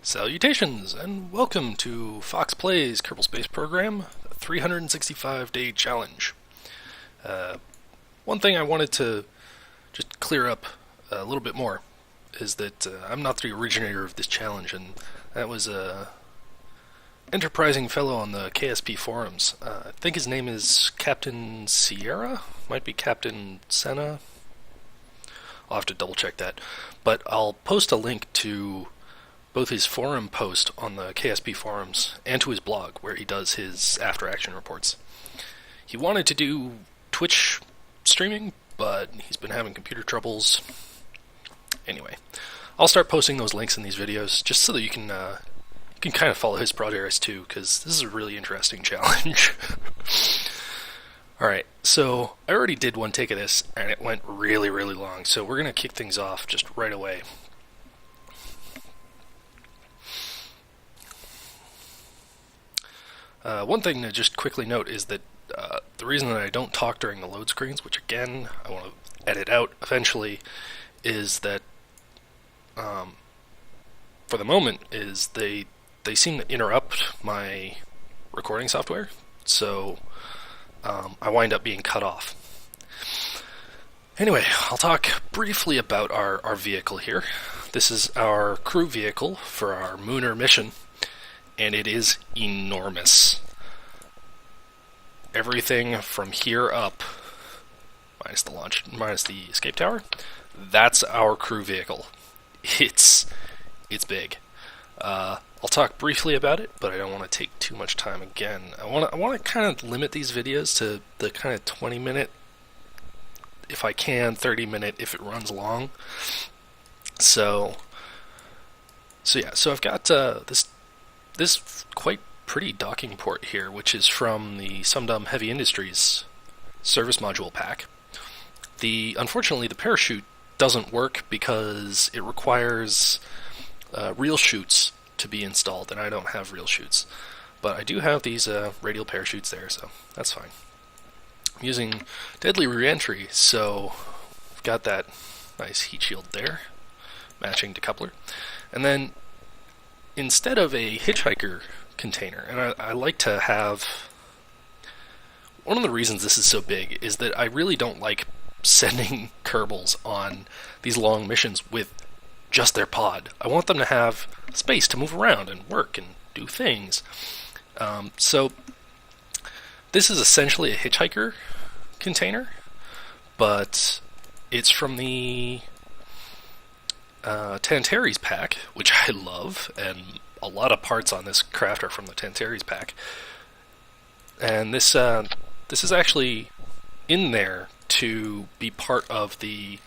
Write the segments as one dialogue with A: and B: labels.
A: Salutations, and welcome to Foxx Plays Kerbal Space Program 365-Day Challenge. One thing I wanted to just clear up a little bit more is that I'm not the originator of this challenge, and that was a enterprising fellow on the KSP forums. I think his name is Captain Sierra, might be Captain Senna. I'll have to double check that, but I'll post a link to both his forum post on the KSP forums and to his blog where he does his after-action reports. He wanted to do Twitch streaming, but he's been having computer troubles. Anyway, I'll start posting those links in these videos just so that you can kind of follow his progress too, because this is a really interesting challenge. Alright, so I already did one take of this, and it went really, really long, so we're going to kick things off just right away. One thing to just quickly note is that the reason that I don't talk during the load screens, which again I want to edit out eventually, is that for the moment is they seem to interrupt my recording software, so I wind up being cut off. Anyway, I'll talk briefly about our vehicle here. This is our crew vehicle for our Mooner mission, and it is enormous. Everything from here up, minus the escape tower, that's our crew vehicle. It's big. I'll talk briefly about it, but I don't want to take too much time again. I want to kind of limit these videos to the kind of 20-minute, if I can, 30-minute if it runs long. So yeah. So I've got this quite pretty docking port here, which is from the Sumdum Heavy Industries service module pack. Unfortunately, the parachute doesn't work because it requires real chutes to be installed, and I don't have real chutes. But I do have these radial parachutes there, so that's fine. I'm using Deadly Reentry, so I've got that nice heat shield there, matching decoupler. And then instead of a hitchhiker container, and I like to have... One of the reasons this is so big is that I really don't like sending Kerbals on these long missions with just their pod. I want them to have space to move around and work and do things. So this is essentially a hitchhiker container, but it's from the Tantaries pack, which I love, and a lot of parts on this craft are from the Tantaries pack. And this is actually in there to be part of the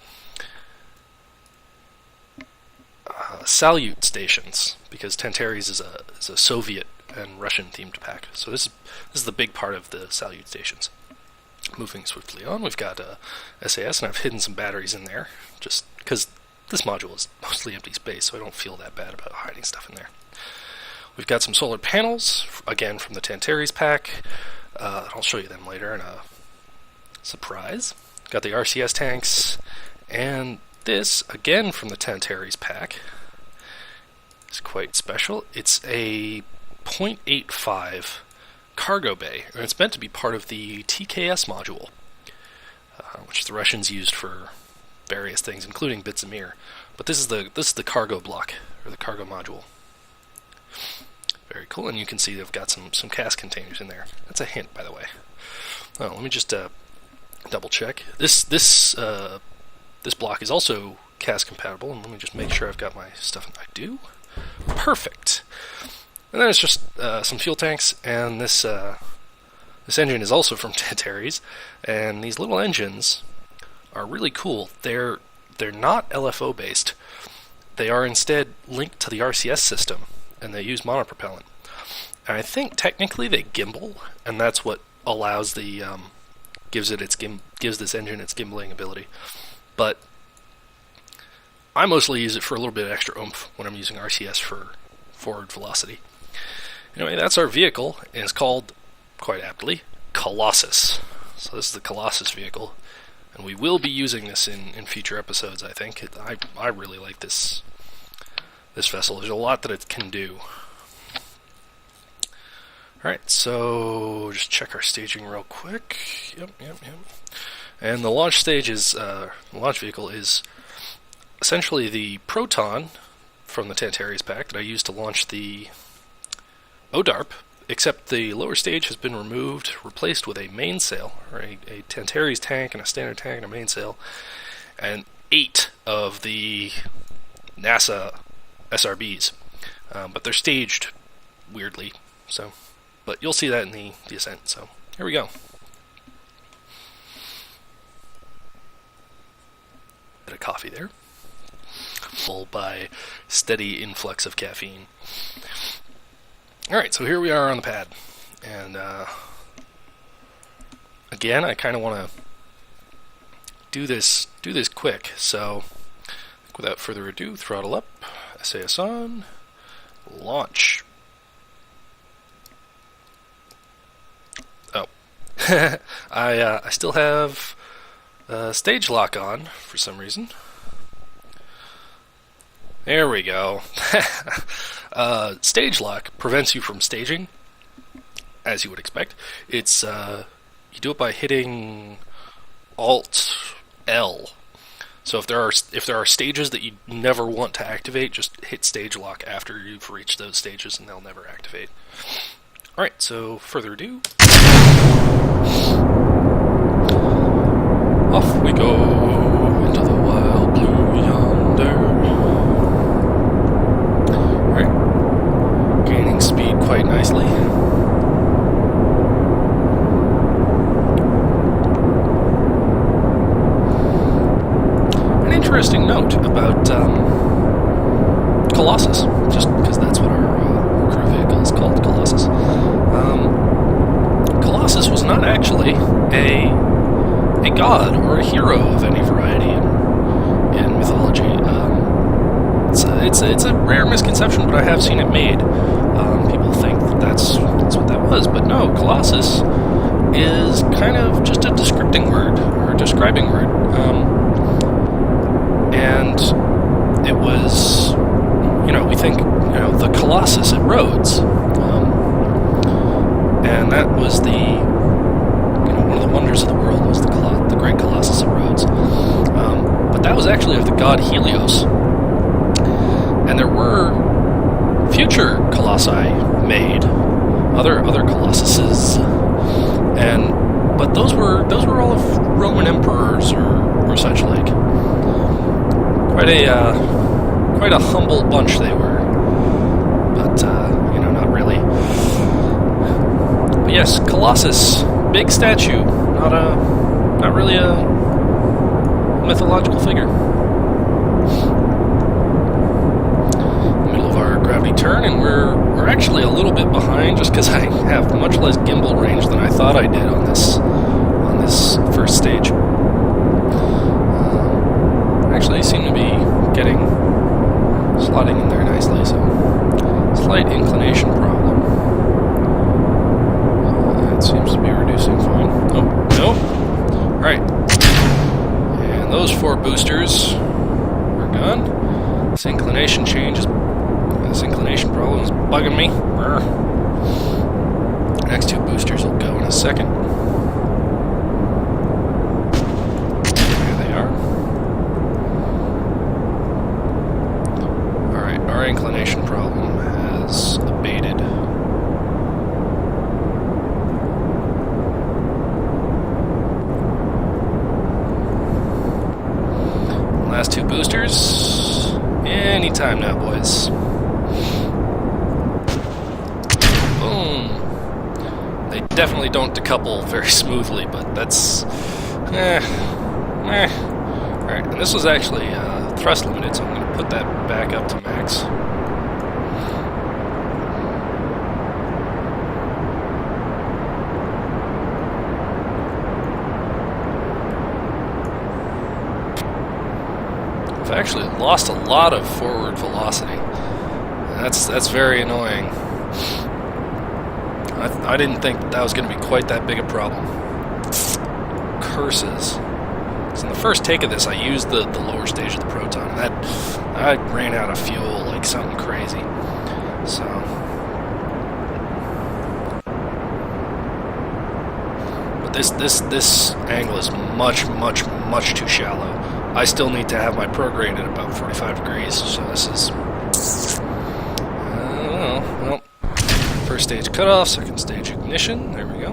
A: Salute stations, because Tantaries is a Soviet and Russian themed pack. So this is the big part of the Salute stations. Moving swiftly on, we've got SAS, and I've hidden some batteries in there, just because this module is mostly empty space, so I don't feel that bad about hiding stuff in there. We've got some solar panels, again from the Tantaries pack. I'll show you them later in a surprise. Got the RCS tanks, and this, again from the Tantaries pack, is quite special. It's a 0.85 cargo bay, and it's meant to be part of the TKS module, which the Russians used for various things, including bits of mirror. But this is the cargo block, or the cargo module. Very cool, and you can see they've got some cast containers in there. That's a hint, by the way. Oh, let me just double check. This block is also cast compatible, and let me just make sure I've got my stuff. I do. Perfect. And then it's just some fuel tanks, and this engine is also from Tantaries, and these little engines are really cool. They're not LFO based. They are instead linked to the RCS system, and they use monopropellant. And I think technically they gimbal, and that's what allows gives this engine its gimbaling ability. But I mostly use it for a little bit of extra oomph when I'm using RCS for forward velocity. Anyway, that's our vehicle, and it's called, quite aptly, Colossus. So this is the Colossus vehicle, and we will be using this in future episodes, I think. I really like this this vessel. There's a lot that it can do. Alright, so just check our staging real quick. Yep. And the launch stage is, the launch vehicle is essentially the Proton from the Tantares pack that I used to launch the ODARP, except the lower stage has been removed, replaced with a mainsail, or a Tantares tank and a standard tank and a mainsail, and 8 of the NASA SRBs. But they're staged weirdly, so... But you'll see that in the ascent, so here we go. Bit of coffee there. Full by steady influx of caffeine. Alright, so here we are on the pad. And again, I kind of want to do this quick, so without further ado, throttle up, SAS on, launch. I still have stage lock on for some reason. There we go. Stage lock prevents you from staging, as you would expect. It's you do it by hitting Alt L. So if there are stages that you never want to activate, just hit stage lock after you've reached those stages, and they'll never activate. All right. So further ado. Off we go into the wild blue yonder. Alright, gaining speed quite nicely. An interesting note about Colossus, just because that's what our crew vehicle is called, Colossus. Colossus was not actually a god or a hero of any variety in mythology. It's a rare misconception, but I have seen it made. People think that's what that was, but no. Colossus is kind of just a descripting word or a describing word, and it was, we think, the Colossus at Rhodes, and that was one of the wonders of the world was the great Colossus of Rhodes. But that was actually of the god Helios. And there were future colossi made, other colossuses, but those were all of Roman emperors or such like. Quite a humble bunch they were, but not really. But yes, Colossus. Big statue, not really a mythological figure. Middle of our gravity turn, and we're actually a little bit behind, just because I have much less gimbal range than I thought I did on this first stage. Actually, seem to be slotting in there nicely. So, slight inclination problem. Seems to be reducing fine. Oh, no. Alright. And those 4 boosters are gone. This inclination problem is bugging me. Next 2 boosters will go in a second. There they are. Alright, our inclination problem has abated. Last 2 boosters. Anytime now, boys. Boom. They definitely don't decouple very smoothly, but that's... Alright, and this was actually thrust limited, so I'm going to put that back up to max. I've actually lost a lot of forward velocity. That's very annoying. I didn't think that was going to be quite that big a problem. Curses. So in the first take of this, I used the lower stage of the Proton, and I ran out of fuel like like something crazy. So, but this angle is much too shallow. I still need to have my prograde at about 45 degrees. So this is, well, first stage cutoff, second stage ignition. There we go.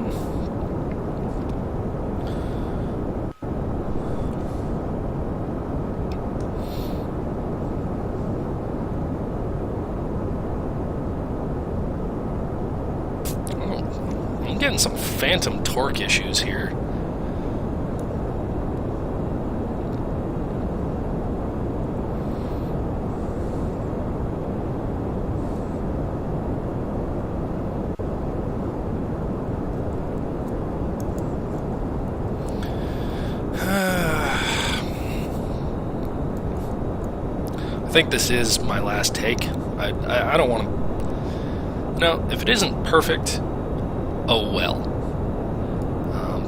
A: I'm getting some phantom torque issues here. I think this is my last take. I don't want to... No, if it isn't perfect, oh well.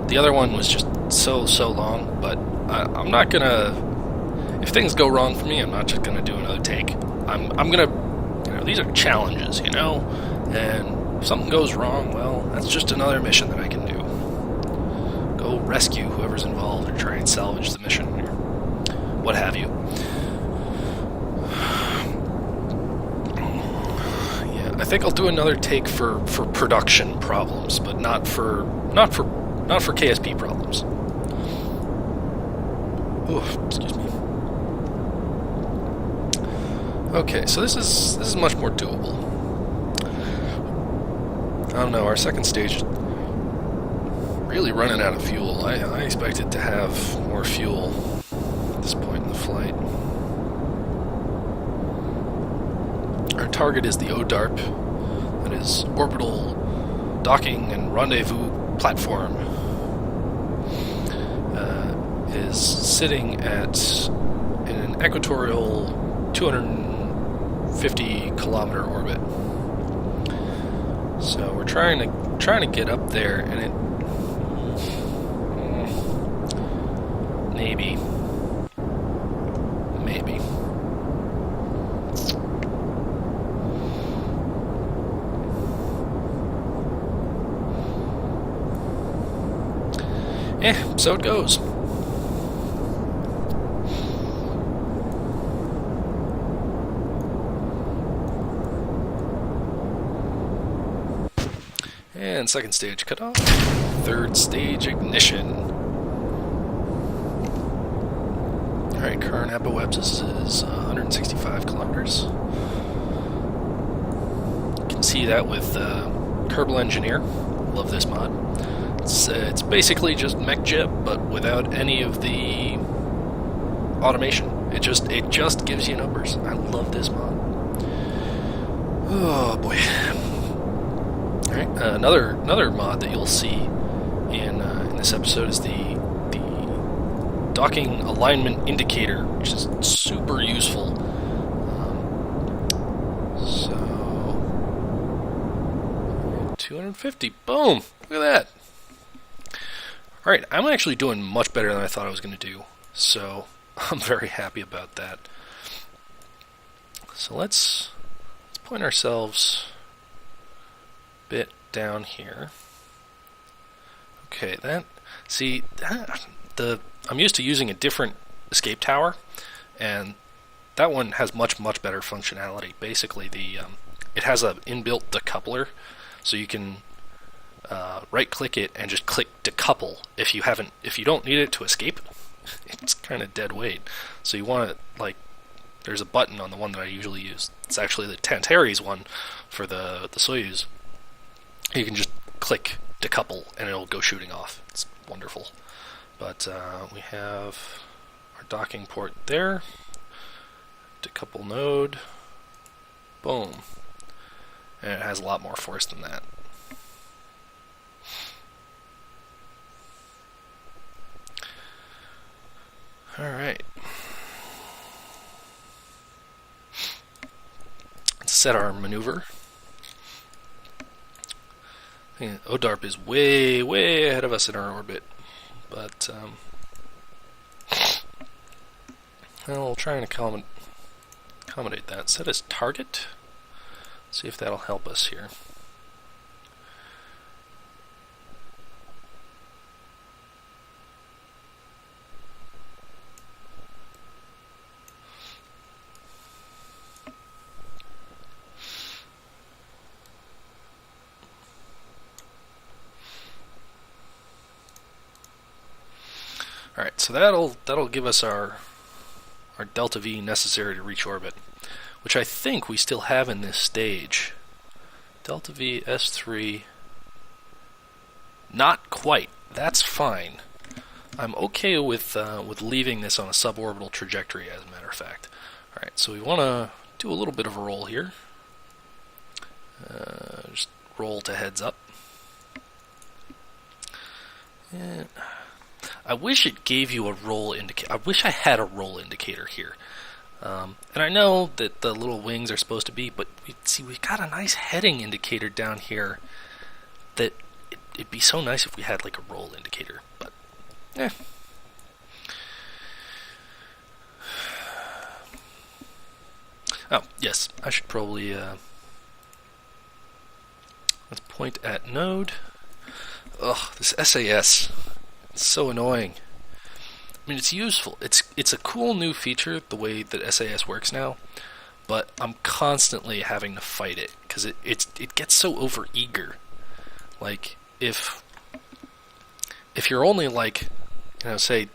A: The other one was just so long, but I'm not gonna... If things go wrong for me, I'm not just gonna do another take. I'm gonna... these are challenges, and if something goes wrong, well, that's just another mission that I can do. Go rescue whoever's involved or try and salvage the mission or what have you. I think I'll do another take for production problems, but not for KSP problems. Oh, excuse me. Okay, so this is much more doable. I don't know, our second stage is really running out of fuel. I expected to have more fuel at this point in the flight. Our target is the ODARP, that is Orbital Docking and Rendezvous Platform. Is sitting in an equatorial 250 kilometer orbit. So we're trying to get up there, and it maybe. So it goes. And second stage cutoff. Third stage ignition. Alright, current apoapsis is 165 kilometers. You can see that with Kerbal Engineer. Love this mod. It's basically just MechJib, but without any of the automation. It just gives you numbers. I love this mod. Oh boy. All right, another mod that you'll see in this episode is the docking alignment indicator, which is super useful. So 250. Boom! Look at that. Alright, I'm actually doing much better than I thought I was going to do, so I'm very happy about that. So let's point ourselves a bit down here. Okay, I'm used to using a different escape tower, and that one has much better functionality. Basically, it has an inbuilt decoupler, so you can right-click it and just click decouple if you don't need it to escape. It's kind of dead weight. So you want to, there's a button on the one that I usually use. It's actually the Tantares one for the Soyuz. You can just click decouple and it'll go shooting off. It's wonderful. But we have our docking port there. Decouple node. Boom. And it has a lot more force than that. Alright. Let's set our maneuver. ODARP is way ahead of us in our orbit. But, we'll try and accommodate that. Set as target. See if that'll help us here. Alright, so that'll give us our delta V necessary to reach orbit, which I think we still have in this stage. Delta V, S3, not quite. That's fine. I'm okay with leaving this on a suborbital trajectory, as a matter of fact. Alright, so we want to do a little bit of a roll here. Just roll to heads up. And I wish it gave you a roll indicator. I wish I had a roll indicator here. And I know that the little wings are supposed to be, but we've got a nice heading indicator down here that it'd be so nice if we had like a roll indicator, but Oh, yes, I should probably let's point at node. Ugh, this SAS. It's so annoying. I mean, it's useful. It's a cool new feature, the way that SAS works now, but I'm constantly having to fight it, because it gets so overeager. Like, if you're only like, say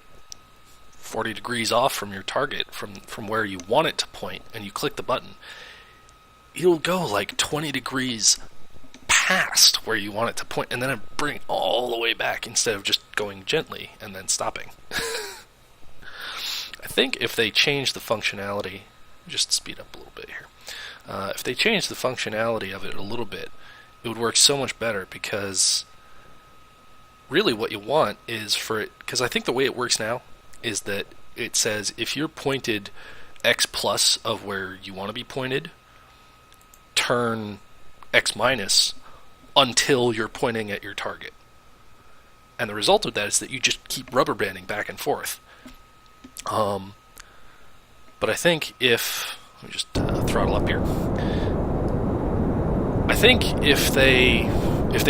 A: 40 degrees off from your target, from where you want it to point, and you click the button, it'll go like 20 degrees past where you want it to point, and then it bring it all the way back instead of just going gently and then stopping. I think if they change the functionality, just speed up a little bit here. If they change the functionality of it a little bit, it would work so much better, because really what you want is for it, because I think the way it works now is that it says if you're pointed X plus of where you want to be pointed, turn X minus until you're pointing at your target. And the result of that is that you just keep rubber banding back and forth. But I think let me just throttle up here. I think if they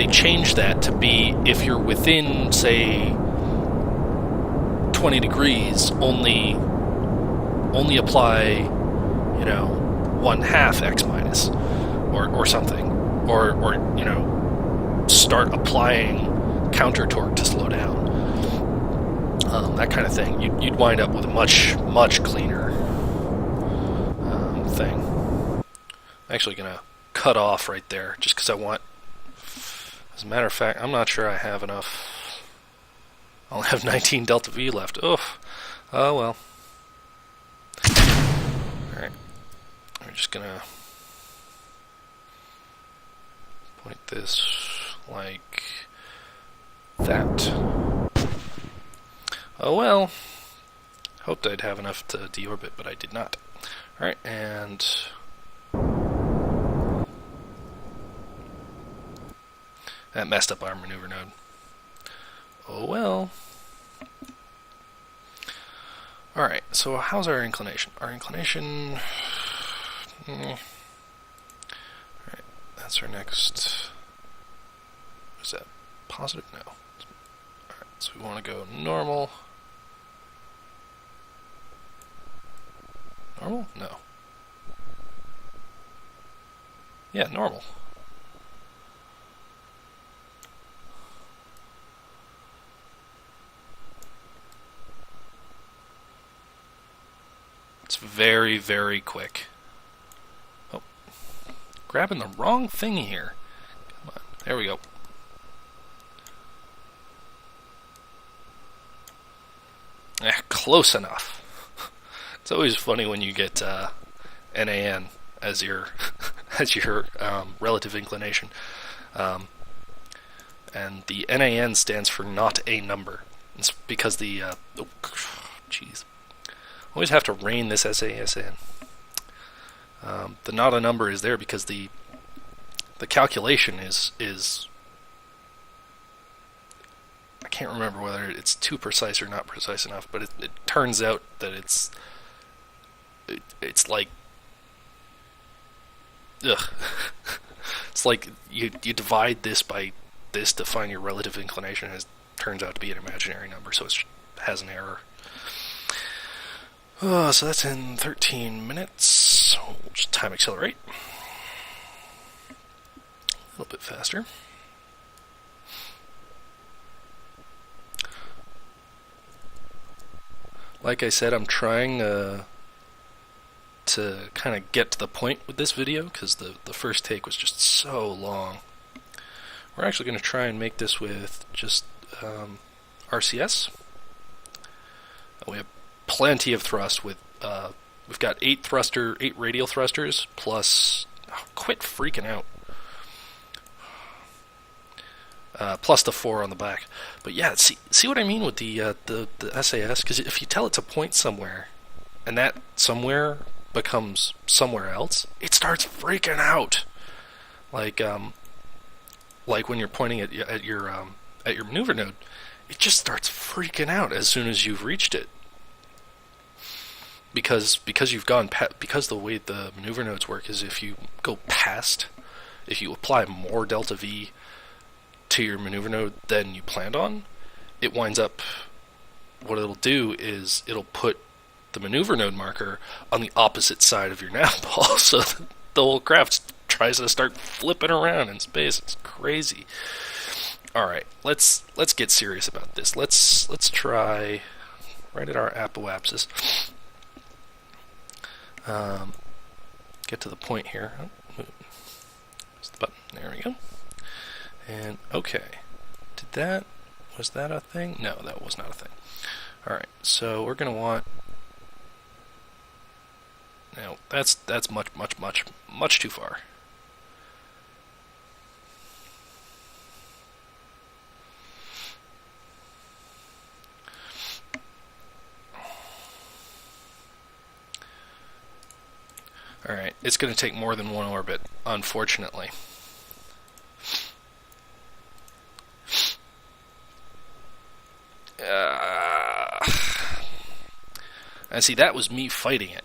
A: change that to be, if you're within, say, 20 degrees, only apply, 1/2 X minus, or something, or start applying counter torque to slow down, that kind of thing. You'd wind up with a much cleaner thing. I'm actually gonna cut off right there, just because I want. As a matter of fact, I'm not sure I have enough. I only have 19 delta V left. Oh well. Alright. I'm just gonna point this like that. Oh well. Hoped I'd have enough to deorbit, but I did not. Alright, and that messed up our maneuver node. Oh well. Alright, so how's our inclination? Our inclination... Alright, that's our next... Is that positive? No. Alright, so we want to go normal. Normal? No. Yeah, normal. It's very, very quick. Oh. Grabbing the wrong thing here. Come on. There we go. Close enough. It's always funny when you get NAN as your relative inclination. And the NAN stands for not a number. It's because the always have to rein this SAS in. The not a number is there because the calculation is I can't remember whether it's too precise or not precise enough, but it turns out that it's like ugh. It's like you divide this by this to find your relative inclination, and it turns out to be an imaginary number, so it has an error. So that's in 13 minutes. We'll just time accelerate. A little bit faster. Like I said, I'm trying to kind of get to the point with this video because the first take was just so long. We're actually going to try and make this with just RCS. We have plenty of thrust with we've got 8 radial thrusters plus quit freaking out. Plus the 4 on the back. But yeah, see what I mean with the SAS? Because if you tell it to point somewhere, and that somewhere becomes somewhere else, it starts freaking out. Like when you're pointing at your maneuver node, it just starts freaking out as soon as you've reached it. Because you've gone because the way the maneuver nodes work is if you apply more delta V to your maneuver node than you planned on, it winds up, what it'll do is it'll put the maneuver node marker on the opposite side of your nav ball, so the whole craft tries to start flipping around in space. It's crazy. Alright, let's get serious about this. Let's try right at our apoapsis. Get to the point here. Where's the button? There we go. And okay, was that a thing? No, that was not a thing. Alright, so we're going to want, now that's much too far. Alright, it's going to take more than one orbit, unfortunately. And see, that was me fighting it.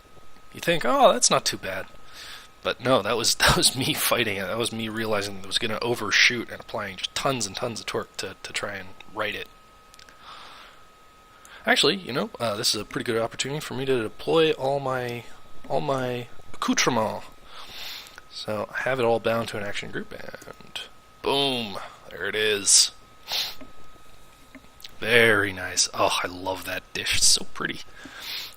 A: You think, oh, that's not too bad. But no, that was me fighting it. That was me realizing that it was going to overshoot and applying just tons and tons of torque to try and right it. Actually, this is a pretty good opportunity for me to deploy all my accoutrement. So I have it all bound to an action group, and boom, there it is. Very nice. Oh, I love that dish. It's so pretty.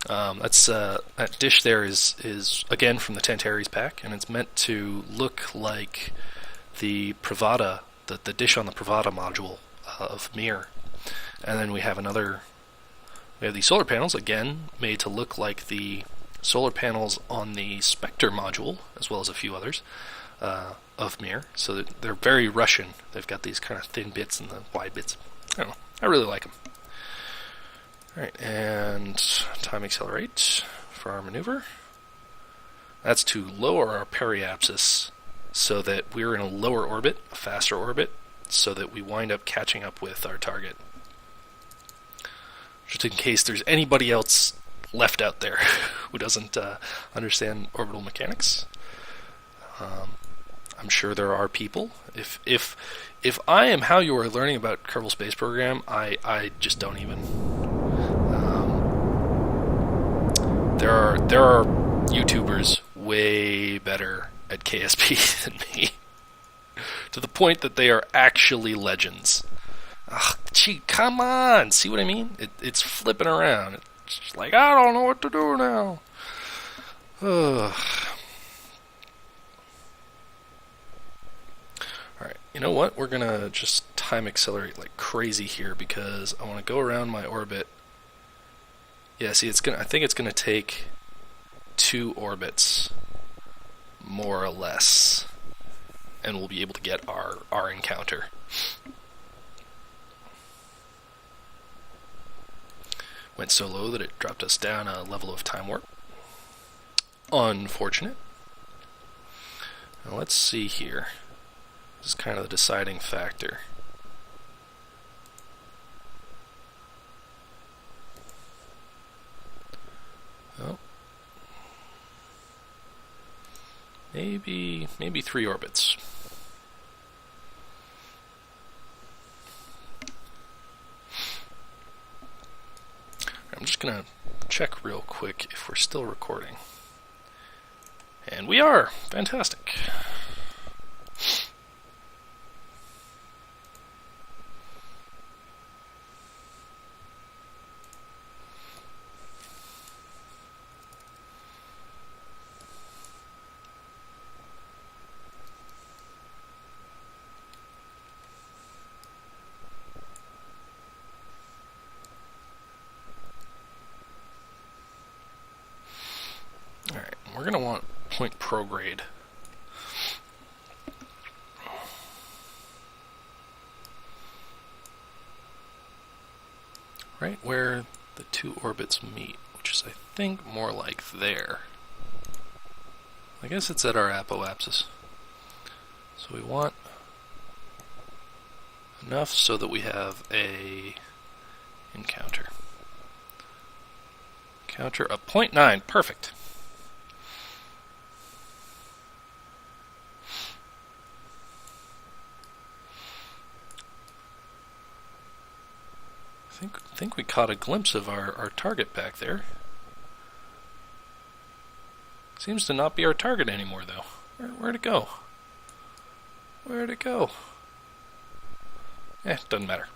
A: That dish there is again from the Tantares pack, and it's meant to look like the Pravada, the dish on the Pravada module of Mir. And then we have these solar panels, again, made to look like the solar panels on the Spectre module, as well as a few others, of Mir. So they're very Russian. They've got these kind of thin bits and the wide bits. I don't know. I really like them. Alright, and time accelerate for our maneuver. That's to lower our periapsis so that we're in a lower orbit, a faster orbit, so that we wind up catching up with our target. Just in case there's anybody else left out there who doesn't understand orbital mechanics. I'm sure there are people. If I am how you are learning about Kerbal Space Program, I just don't even. There are YouTubers way better at KSP than me, to the point that they are actually legends. Ugh, gee, come on! See what I mean? It's flipping around. It's just like, I don't know what to do now. Ugh. Alright, you know what? We're gonna just time accelerate like crazy here because I want to go around my orbit. Yeah, see, I think it's gonna take 2 orbits, more or less, and we'll be able to get our encounter. Went so low that it dropped us down a level of time warp. Unfortunate. Now let's see here. This is kind of the deciding factor. Oh. Maybe 3 orbits. I'm just gonna check real quick if we're still recording. And we are! Fantastic. Alright, we're going to want point prograde. Right where the 2 orbits meet, which is, I think, more like there. I guess it's at our apoapsis. So we want enough so that we have a encounter. Encounter of 0.9, perfect. I think we caught a glimpse of our target back there. Seems to not be our target anymore, though. Where'd it go? Where'd it go? Doesn't matter.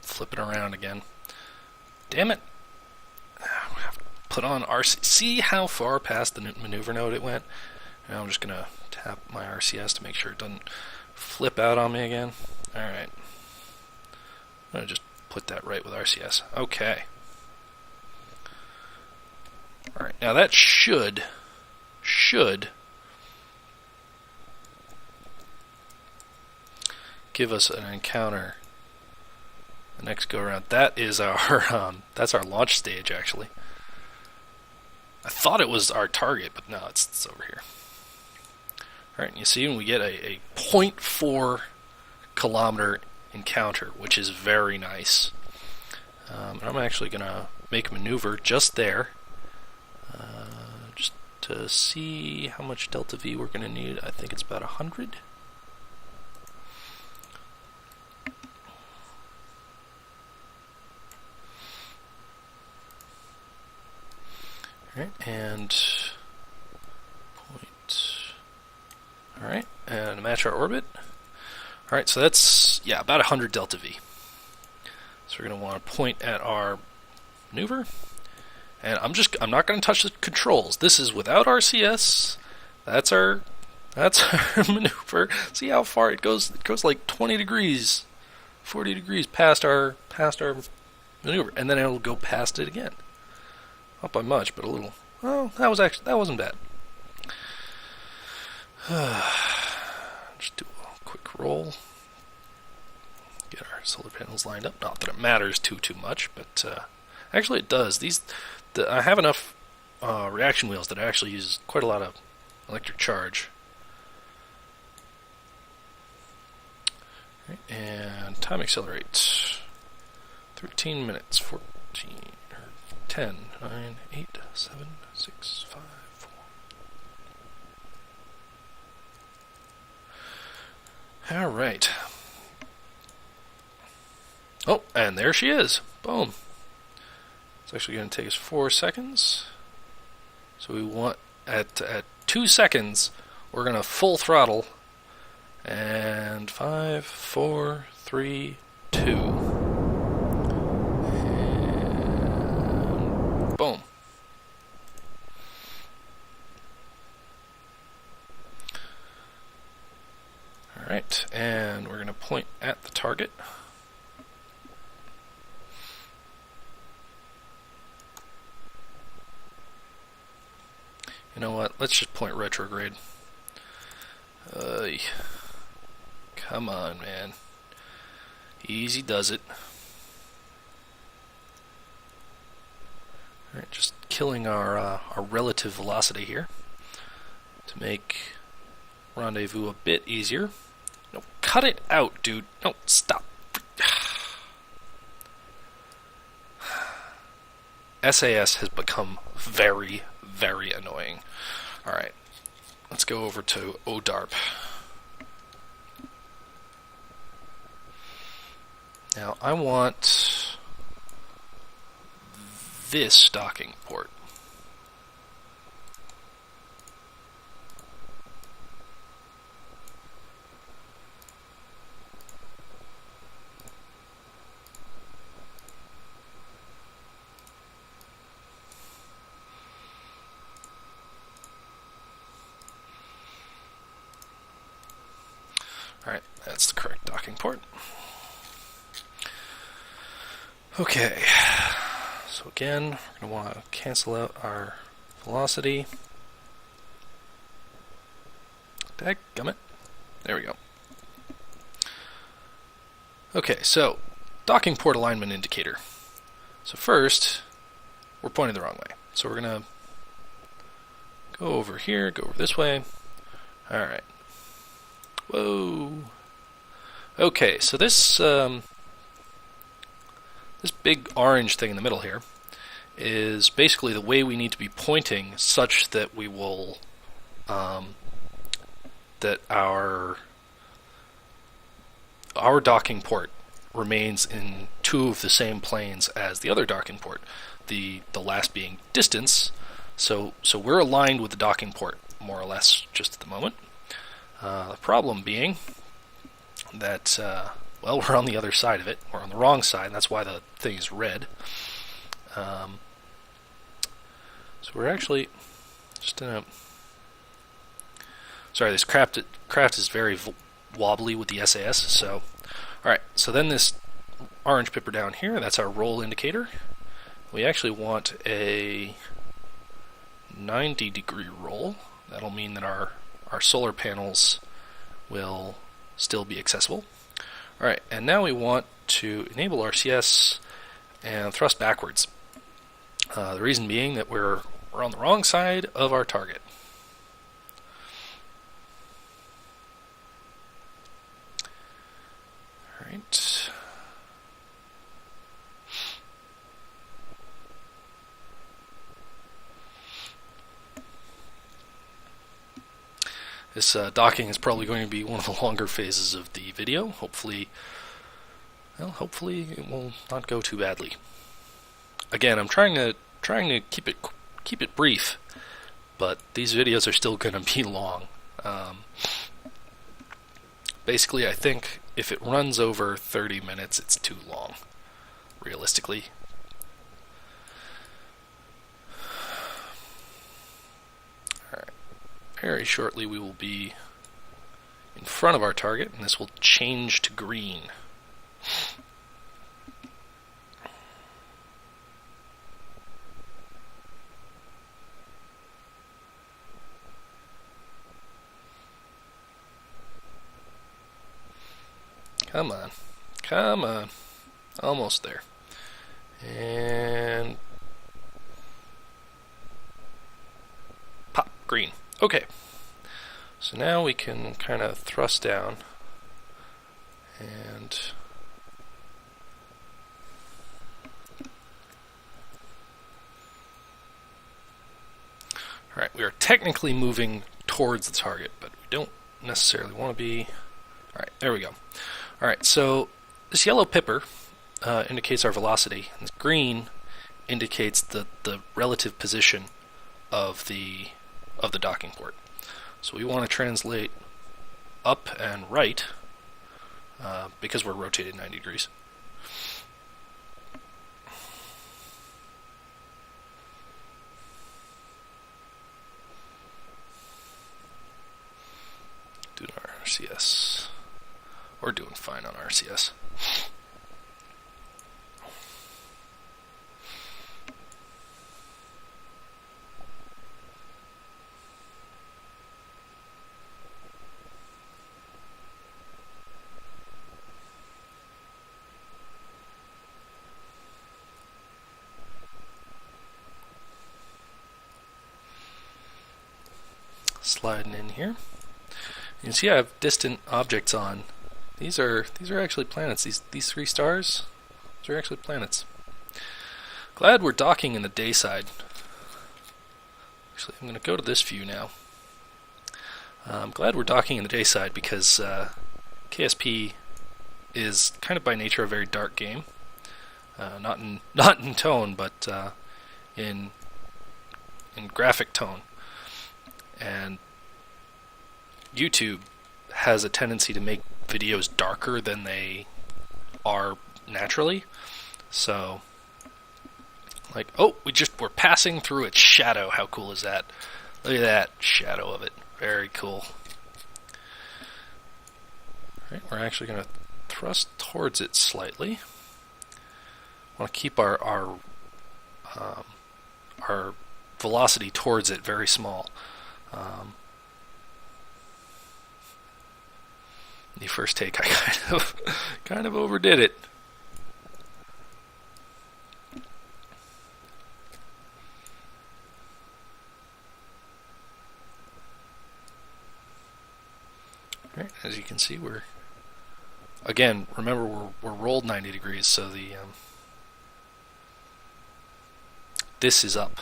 A: Flipping around again. Damn it. I have to put on RC. See how far past the maneuver node it went? Now I'm just going to tap my RCS to make sure it doesn't flip out on me again. Alright. I'm going to just put that right with RCS. Okay. Alright, now that should give us an encounter the next go around. That is our that's our launch stage, actually. I thought it was our target, but no, it's over here. Alright, and you see when we get a 0.4 kilometer encounter, which is very nice. And I'm actually going to make a maneuver just there, just to see how much delta V we're going to need. I think it's about 100. Alright, and point. Alright, and match our orbit. Alright, so that's, about 100 delta V. So we're going to want to point at our maneuver. And I'm not going to touch the controls. This is without RCS. That's our maneuver. See how far it goes? It goes like 20 degrees, 40 degrees past our maneuver, and then it'll go past it again. Not by much, but a little. Well, that wasn't bad. Just do a quick roll. Get our solar panels lined up. Not that it matters too much, but actually it does. I have enough reaction wheels that I actually use quite a lot of electric charge. Right, and time accelerate. 13 minutes, 14, or 10, 9, 8, 7, 6, 5, 4. All right. Oh, and there she is. Boom. It's actually going to take us 4 seconds. So we want, at 2 seconds, we're going to full throttle. And 5, 4, 3, 2. And boom. Alright, and we're going to point at the target. You know what? Let's just point retrograde. Come on, man. Easy does it. Alright, just killing our relative velocity here to make rendezvous a bit easier. No, cut it out, dude. No, stop. SAS has become very, very annoying. Alright, let's go over to ODARP. Now, I want this docking port. Alright, that's the correct docking port. Okay, so again, we're going to want to cancel out our velocity. Dadgummit. There we go. Okay, so docking port alignment indicator. So first, we're pointing the wrong way. So we're going to go over here, go over this way. Alright. Whoa. Okay, so this this big orange thing in the middle here is basically the way we need to be pointing, such that we will that our docking port remains in two of the same planes as the other docking port. The last being distance. So we're aligned with the docking port more or less just at the moment. The problem being that, well, we're on the other side of it. We're on the wrong side, and that's why the thing is red. So we're actually just in a... Sorry, this craft is very wobbly with the SAS. So, alright, so then this orange pipper down here, that's our roll indicator. We actually want a 90-degree roll. That'll mean that our solar panels will still be accessible. Alright, and now we want to enable RCS and thrust backwards. The reason being that we're on the wrong side of our target. Alright. This docking is probably going to be one of the longer phases of the video. Hopefully it will not go too badly. Again, I'm trying to keep it brief, but these videos are still going to be long. Basically, I think if it runs over 30 minutes, it's too long, realistically. Alright. Very shortly we will be in front of our target, and this will change to green. Come on. Come on. Almost there. And... pop. Green. Okay. So now we can kind of thrust down and... Alright, we are technically moving towards the target, but we don't necessarily want to be... Alright, there we go. Alright, so this yellow pipper indicates our velocity, and this green indicates the relative position of the docking port. So we want to translate up and right because we're rotated 90 degrees. Doing our RCS. We're doing fine on RCS. sliding in here. You can see I have distant objects on. These are actually planets. These 3 stars, these are actually planets. Glad we're docking in the day side. Actually, I'm going to go to this view now. I'm glad we're docking in the day side because KSP is kind of by nature a very dark game. Not in tone, but in graphic tone. And YouTube has a tendency to make videos darker than they are naturally. So, like, oh, we're passing through its shadow. How cool is that? Look at that shadow of it. Very cool. Alright, we're actually going to thrust towards it slightly. I want to keep our velocity towards it very small. The first take, I kind of overdid it. Right, as you can see, remember we're rolled 90 degrees, so this is up.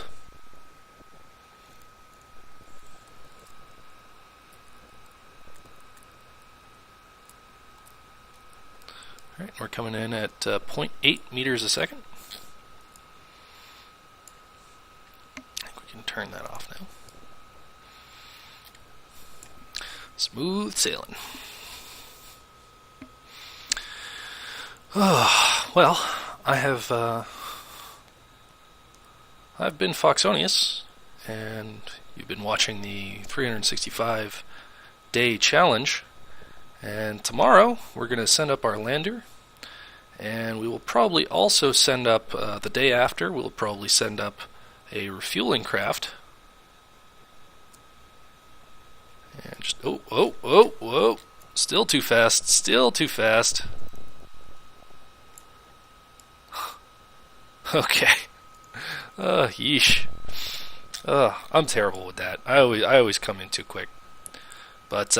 A: Alright, we're coming in at 0.8 meters a second. I think we can turn that off now. Smooth sailing. Well, I've been Foxonius, and you've been watching the 365-day challenge. And tomorrow, we're going to send up our lander, and we will probably also send up, the day after, we'll probably send up a refueling craft. And just, whoa, still too fast. Okay. Yeesh. I'm terrible with that. I always come in too quick. But,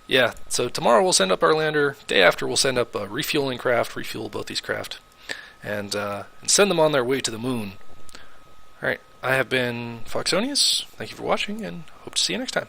A: yeah, so tomorrow we'll send up our lander. Day after we'll send up a refueling craft, refuel both these craft, and send them on their way to the moon. Alright, I have been Foxonius. Thank you for watching, and hope to see you next time.